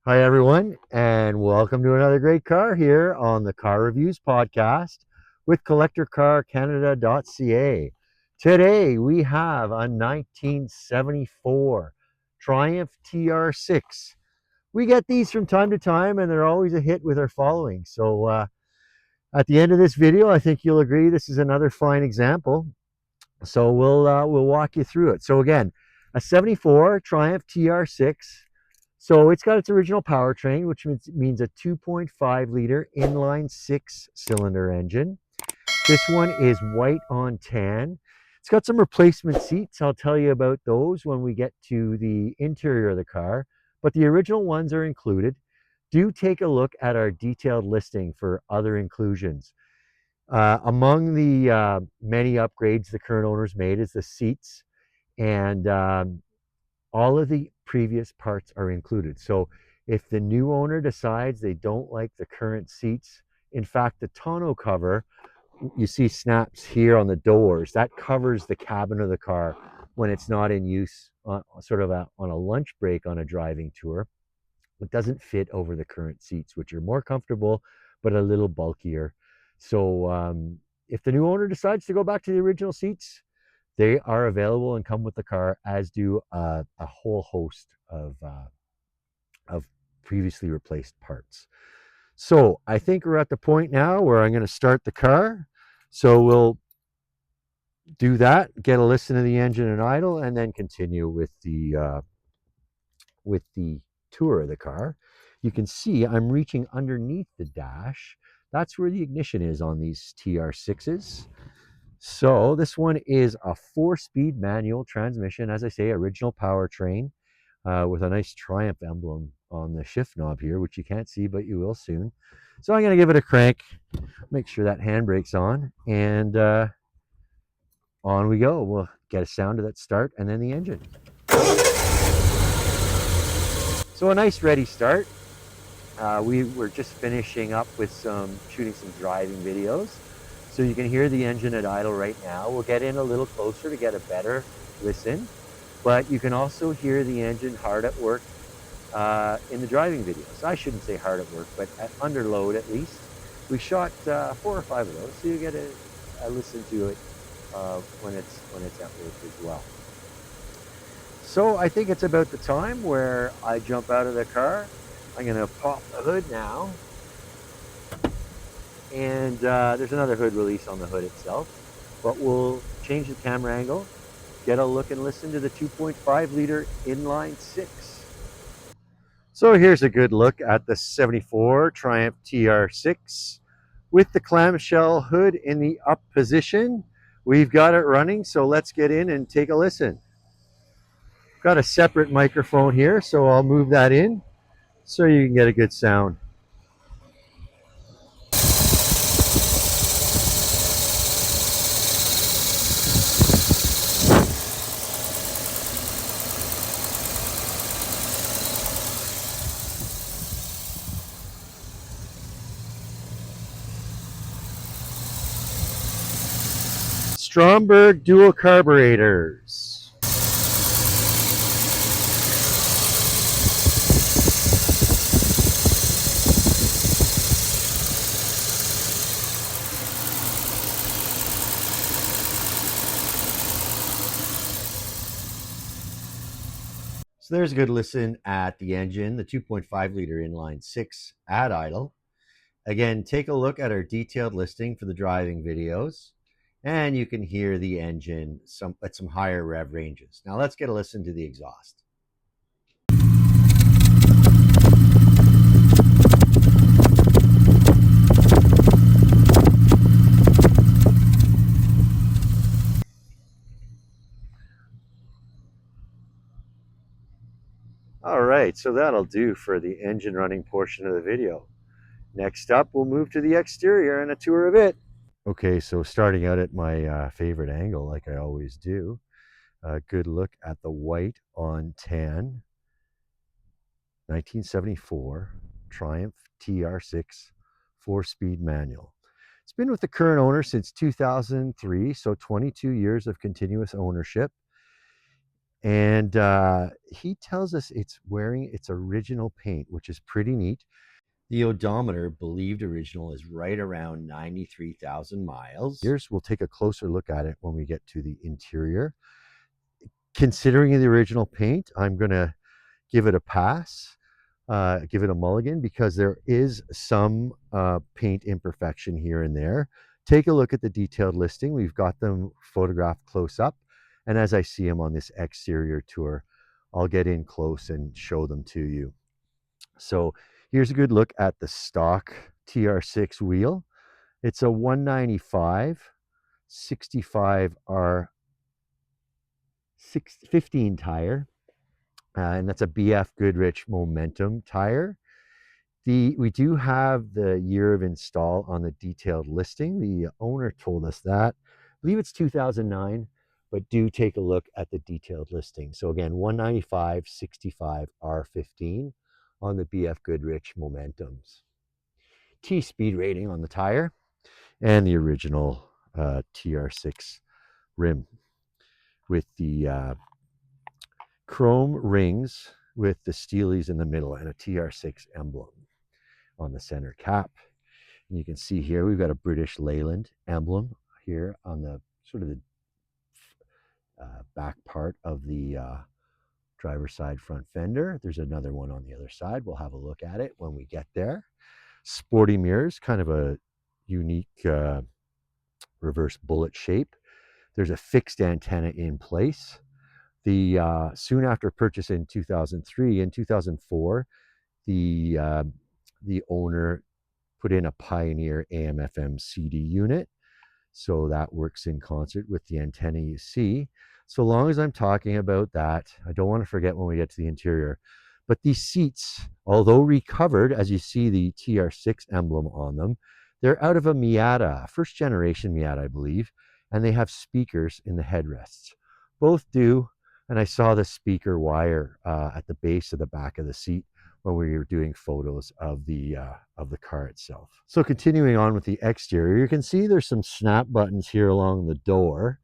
Hi, everyone, and welcome to another great car here on the Car Reviews Podcast with CollectorCarCanada.ca. Today we have a 1974 Triumph TR6. We get these from time to time, and they're always a hit with our following. So, at the end of this video, I think you'll agree this is another fine example. So we'll walk you through it. So again, a 74 Triumph TR6. So it's got its original powertrain, which means a 2.5 liter inline six cylinder engine. This one is white on tan. It's got some replacement seats. I'll tell you about those when we get to the interior of the car, but the original ones are included. Do take a look at our detailed listing for other inclusions. Among the many upgrades the current owners made is the seats, and all of the previous parts are included. So if the new owner decides they don't like the current seats, in fact, the tonneau cover you see snaps here on the doors, that covers the cabin of the car when it's not in use, sort of on a lunch break on a driving tour. It doesn't fit over the current seats, which are more comfortable but a little bulkier. So if the new owner decides to go back to the original seats, they are available and come with the car, as do a whole host of previously replaced parts. So I think we're at the point now where I'm going to start the car. So we'll do that, get a listen to the engine and idle, and then continue with the tour of the car. You can see I'm reaching underneath the dash. That's where the ignition is on these TR6s. So this one is a 4-speed manual transmission, as I say, original powertrain, with a nice Triumph emblem on the shift knob here, which you can't see, but you will soon. So I'm going to give it a crank, make sure that handbrake's on, and on we go. We'll get a sound of that start and then the engine. So a nice ready start. We were just finishing up with shooting some driving videos. So you can hear the engine at idle right now. We'll get in a little closer to get a better listen, but you can also hear the engine hard at work in the driving videos. I shouldn't say hard at work, but under load at least. We shot 4 or 5 of those, so you get a listen to it when it's at work as well. So I think it's about the time where I jump out of the car. I'm going to pop the hood now. And there's another hood release on the hood itself. But we'll change the camera angle, get a look and listen to the 2.5 liter inline six. So here's a good look at the 74 Triumph TR6 with the clamshell hood in the up position. We've got it running, so let's get in and take a listen. Got a separate microphone here, so I'll move that in so you can get a good sound. Stromberg dual carburetors. So there's a good listen at the engine, the 2.5 liter inline six at idle. Again, take a look at our detailed listing for the driving videos, and you can hear the engine at some higher rev ranges. Now let's get a listen to the exhaust. All right, so that'll do for the engine running portion of the video. Next up, we'll move to the exterior and a tour of it. Okay, so starting out at my favorite angle, like I always do, a good look at the white on tan 1974 Triumph TR6 4-speed manual. It's been with the current owner since 2003, so 22 years of continuous ownership. And he tells us it's wearing its original paint, which is pretty neat. The odometer, believed original, is right around 93,000 miles. Here's, we'll take a closer look at it when we get to the interior. Considering the original paint, I'm going to give it a pass, give it a mulligan, because there is some paint imperfection here and there. Take a look at the detailed listing. We've got them photographed close up. And as I see them on this exterior tour, I'll get in close and show them to you. So here's a good look at the stock TR6 wheel. It's a 195 65R 15 tire, and that's a BF Goodrich Momentum tire. We do have the year of install on the detailed listing. The owner told us that. I believe it's 2009, but do take a look at the detailed listing. So again, 195 65R15 on the BF Goodrich Momentums. T speed rating on the tire, and the original TR6 rim with the chrome rings with the steelies in the middle and a TR6 emblem on the center cap. And you can see here we've got a British Leyland emblem here on the sort of the back part of the driver's side front fender. There's another one on the other side. We'll have a look at it when we get there. Sporty mirrors, kind of a unique reverse bullet shape. There's a fixed antenna in place. The soon after purchase in 2003 and 2004, the owner put in a Pioneer AM/FM CD unit, so that works in concert with the antenna you see. So long as I'm talking about that, I don't want to forget when we get to the interior. But these seats, although recovered, as you see the TR6 emblem on them, they're out of a Miata, first generation Miata, I believe, and they have speakers in the headrests. Both do, and I saw the speaker wire at the base of the back of the seat when we were doing photos of the car itself. So continuing on with the exterior, you can see there's some snap buttons here along the door,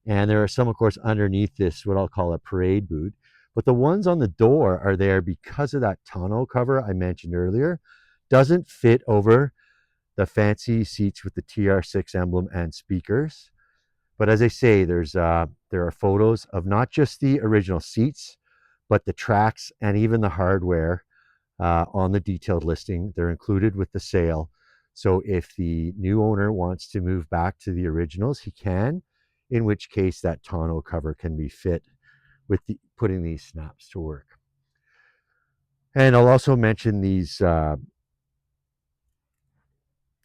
and there are some, of course, underneath this, what I'll call a parade boot. But the ones on the door are there because of that tonneau cover I mentioned earlier. Doesn't fit over the fancy seats with the TR6 emblem and speakers. But as I say, there are photos of not just the original seats, but the tracks and even the hardware on the detailed listing. They're included with the sale. So if the new owner wants to move back to the originals, he can, in which case that tonneau cover can be fit with putting these snaps to work. And I'll also mention these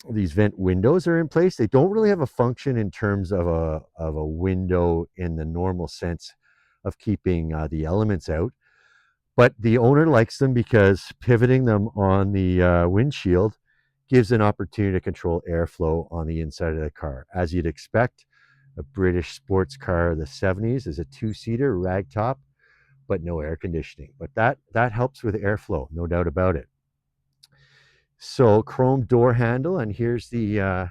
vent windows are in place. They don't really have a function in terms of a window in the normal sense of keeping the elements out. But the owner likes them because pivoting them on the windshield gives an opportunity to control airflow on the inside of the car. As you'd expect, a British sports car of the 70s is a two-seater ragtop, but no air conditioning. But that helps with airflow, no doubt about it. So chrome door handle, and here's the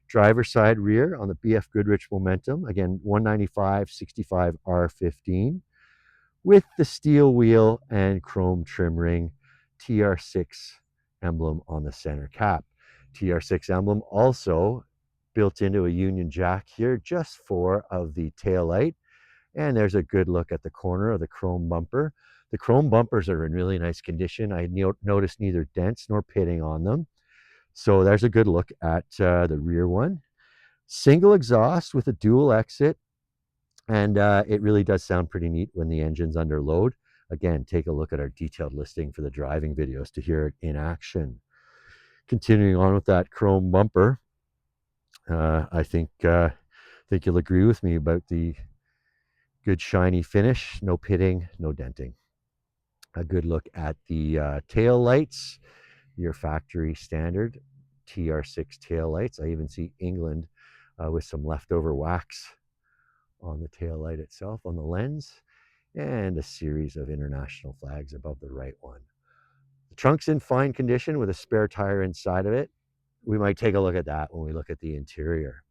driver side rear on the BF Goodrich Momentum. Again, 195 65R15 with the steel wheel and chrome trim ring, TR6 emblem on the center cap. TR6 emblem also built into a Union Jack here just for of the tail light. And there's a good look at the corner of the chrome bumper. The chrome bumpers are in really nice condition. I noticed neither dents nor pitting on them. So there's a good look at the rear one. Single exhaust with a dual exit. And it really does sound pretty neat when the engine's under load. Again, take a look at our detailed listing for the driving videos to hear it in action. Continuing on with that chrome bumper, I think you'll agree with me about the good shiny finish, no pitting, no denting. A good look at the tail lights, your factory standard TR6 tail lights. I even see England with some leftover wax on the tail light itself, on the lens, and a series of international flags above the right one. The trunk's in fine condition with a spare tire inside of it. We might take a look at that when we look at the interior.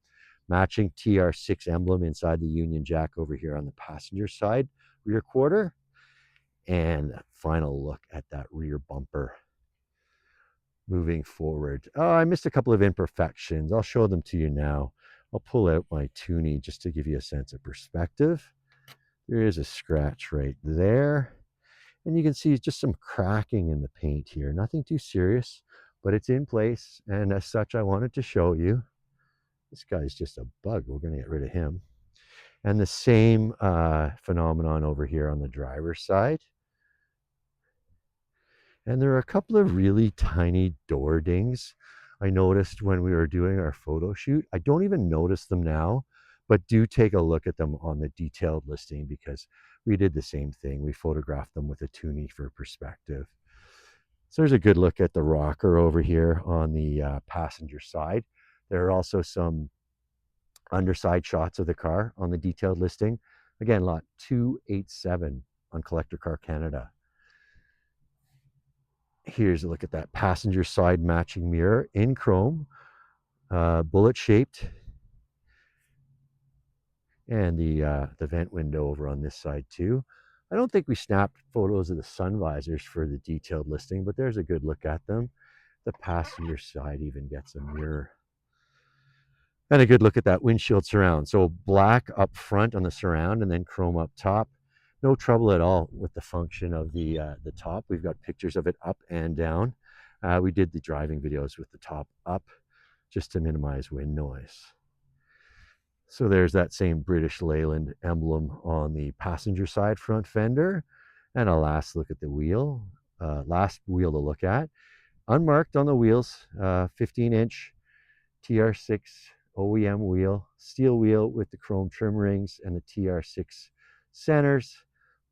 Matching TR6 emblem inside the Union Jack over here on the passenger side rear quarter. And final look at that rear bumper. Moving forward. Oh, I missed a couple of imperfections. I'll show them to you now. I'll pull out my tuning just to give you a sense of perspective. There is a scratch right there. And you can see just some cracking in the paint here. Nothing too serious, but it's in place. And as such, I wanted to show you. This guy's just a bug. We're going to get rid of him. And the same phenomenon over here on the driver's side. And there are a couple of really tiny door dings I noticed when we were doing our photo shoot. I don't even notice them now, but do take a look at them on the detailed listing because we did the same thing. We photographed them with a toonie for perspective. So there's a good look at the rocker over here on the passenger side. There are also some underside shots of the car on the detailed listing. Again, lot 287 on Collector Car Canada. Here's a look at that passenger side matching mirror in chrome, bullet shaped, and the vent window over on this side too. I don't think we snapped photos of the sun visors for the detailed listing, but there's a good look at them. The passenger side even gets a mirror. And a good look at that windshield surround. So black up front on the surround and then chrome up top. No trouble at all with the function of the top. We've got pictures of it up and down. We did the driving videos with the top up just to minimize wind noise. So there's that same British Leyland emblem on the passenger side front fender. And a last look at the wheel. Last wheel to look at. Unmarked on the wheels, 15-inch TR6 OEM wheel, steel wheel with the chrome trim rings and the TR6 centers.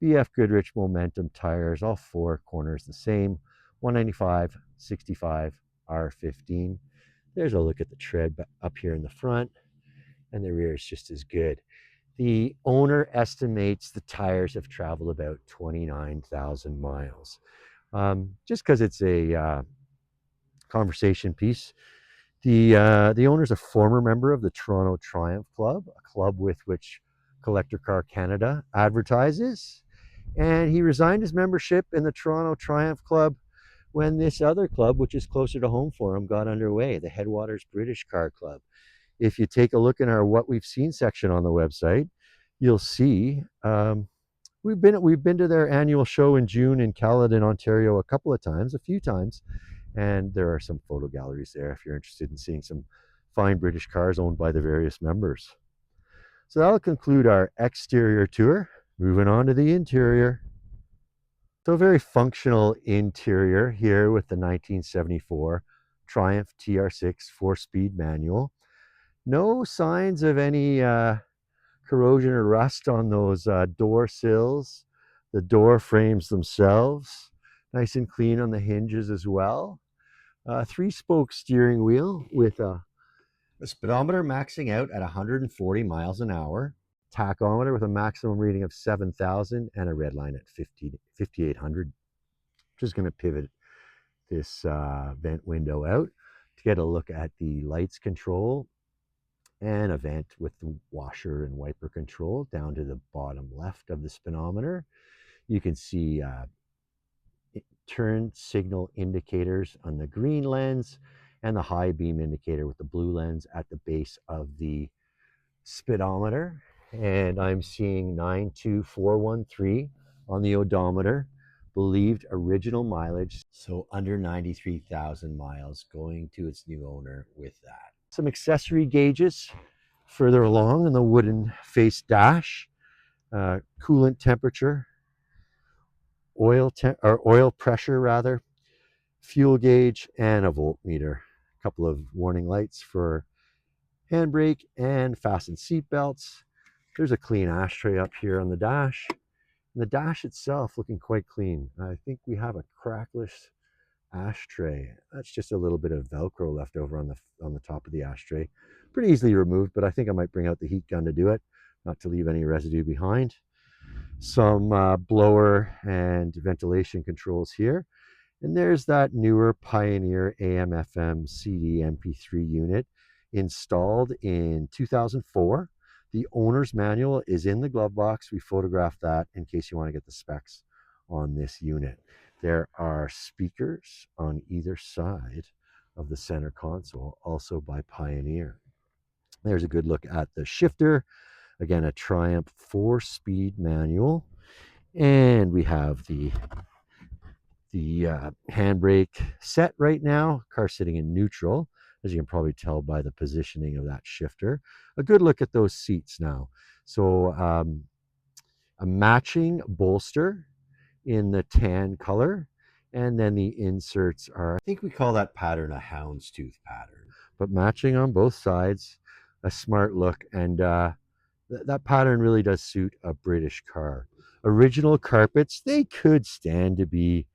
BF Goodrich Momentum tires, all four corners the same, 195, 65, R15. There's a look at the tread up here in the front, and the rear is just as good. The owner estimates the tires have traveled about 29,000 miles. Just because it's a conversation piece, the owner's a former member of the Toronto Triumph Club, a club with which Collector Car Canada advertises. And he resigned his membership in the Toronto Triumph Club when this other club, which is closer to home for him, got underway, the Headwaters British Car Club. If you take a look in our What We've Seen section on the website, you'll see we've been to their annual show in June in Caledon, Ontario a few times. And there are some photo galleries there if you're interested in seeing some fine British cars owned by the various members. So that'll conclude our exterior tour. Moving on to the interior. So a very functional interior here with the 1974 Triumph TR6 4-speed manual. No signs of any corrosion or rust on those door sills, the door frames themselves. Nice and clean on the hinges as well. 3-spoke steering wheel with a speedometer maxing out at 140 miles an hour. Tachometer with a maximum reading of 7,000 and a red line at 5,800. Just going to pivot this vent window out to get a look at the lights control and a vent with the washer and wiper control down to the bottom left of the speedometer. You can see turn signal indicators on the green lens and the high beam indicator with the blue lens at the base of the speedometer. And I'm seeing 92413 on the odometer, believed original mileage, so under 93,000 miles going to its new owner with that. Some accessory gauges further along in the wooden face dash, coolant temperature, oil pressure rather, fuel gauge, and a voltmeter. A couple of warning lights for handbrake and fasten seat belts. There's a clean ashtray up here on the dash. And the dash itself looking quite clean. I think we have a crackless ashtray. That's just a little bit of Velcro left over on the top of the ashtray. Pretty easily removed, but I think I might bring out the heat gun to do it, not to leave any residue behind. Some blower and ventilation controls here. And there's that newer Pioneer AM/FM CD MP3 unit installed in 2004. The owner's manual is in the glove box. We photographed that in case you want to get the specs on this unit. There are speakers on either side of the center console, also by Pioneer. There's a good look at the shifter. Again, a Triumph 4-speed manual. And we have the handbrake set right now. Car sitting in neutral, as you can probably tell by the positioning of that shifter. A good look at those seats now. So a matching bolster in the tan color, and then the inserts are, I think we call that pattern a houndstooth pattern, but matching on both sides. A smart look, and that pattern really does suit a British car. Original carpets, they could stand to be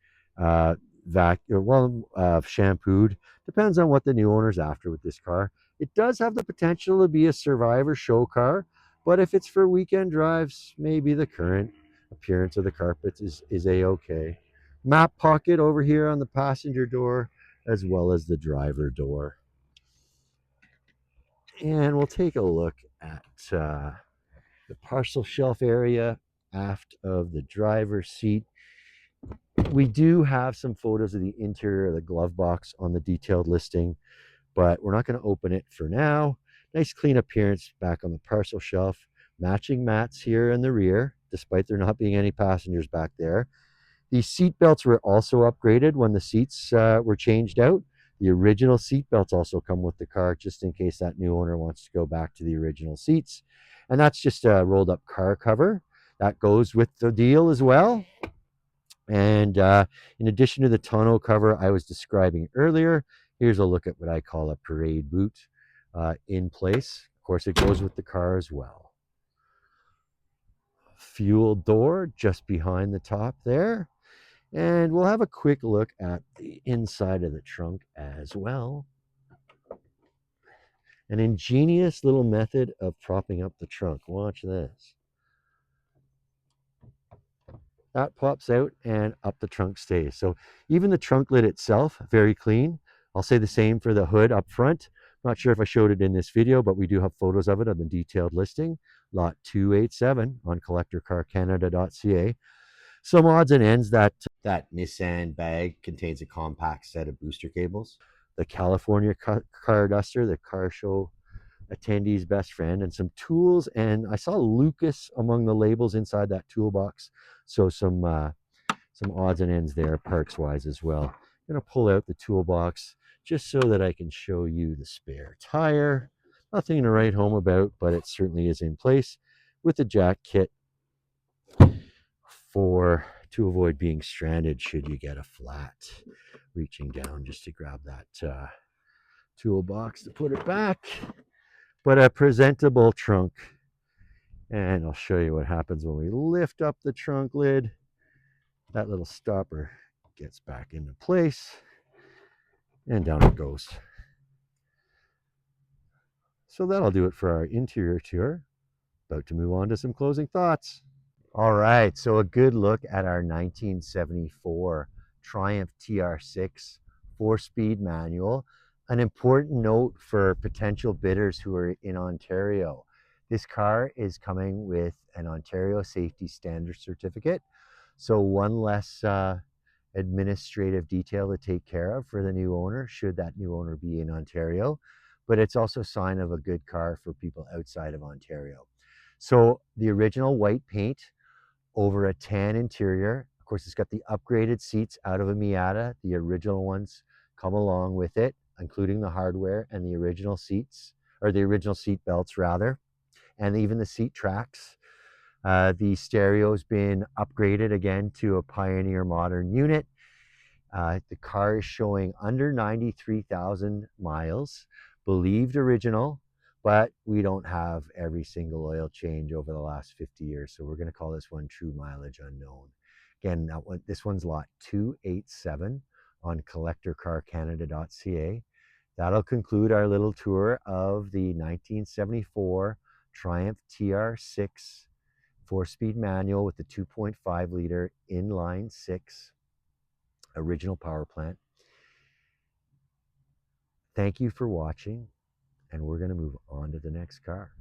shampooed. Depends on what the new owner's after with this car. It does have the potential to be a survivor show car, but if it's for weekend drives, maybe the current appearance of the carpets is a-okay. Map pocket over here on the passenger door, as well as the driver door. And we'll take a look at the parcel shelf area aft of the driver's seat. We do have some photos of the interior of the glove box on the detailed listing, but we're not going to open it for now. Nice clean appearance back on the parcel shelf. Matching mats here in the rear, despite there not being any passengers back there. The seat belts were also upgraded when the seats were changed out. The original seat belts also come with the car, just in case that new owner wants to go back to the original seats. And that's just a rolled up car cover. That goes with the deal as well. And in addition to the tonneau cover I was describing earlier, here's a look at what I call a parade boot in place. Of course, it goes with the car as well. Fuel door just behind the top there. And we'll have a quick look at the inside of the trunk as well. An ingenious little method of propping up the trunk. Watch this. That pops out and up the trunk stays. So even the trunk lid itself, very clean. I'll say the same for the hood up front. Not sure if I showed it in this video, but we do have photos of it on the detailed listing. Lot 287 on CollectorCarCanada.ca. Some odds and ends, that Nissan bag contains a compact set of booster cables. The California car duster, the car show attendee's best friend, and some tools. And I saw Lucas among the labels inside that toolbox. So some odds and ends there, parts wise as well. I'm gonna pull out the toolbox just so that I can show you the spare tire. Nothing to write home about, but it certainly is in place with the jack kit to avoid being stranded should you get a flat. Reaching down just to grab that toolbox to put it back, but a presentable trunk. And I'll show you what happens when we lift up the trunk lid. That little stopper gets back into place and down it goes. So that'll do it for our interior tour. About to move on to some closing thoughts. All right, so a good look at our 1974 Triumph TR6 4-speed manual. An important note for potential bidders who are in Ontario. This car is coming with an Ontario Safety Standard Certificate, so one less administrative detail to take care of for the new owner, should that new owner be in Ontario. But it's also a sign of a good car for people outside of Ontario. So the original white paint over a tan interior. Of course, it's got the upgraded seats out of a Miata. The original ones come along with it, including the hardware and the original seats, or the original seat belts rather, and even the seat tracks. The stereo's been upgraded again to a Pioneer modern unit. The car is showing under 93,000 miles, believed original, but we don't have every single oil change over the last 50 years. So we're going to call this one true mileage unknown. Again, this one's lot 287 on CollectorCarCanada.ca. That'll conclude our little tour of the 1974 Triumph TR6 4-speed manual with the 2.5 liter inline 6 original power plant. Thank you for watching. and we're going to move on to the next car.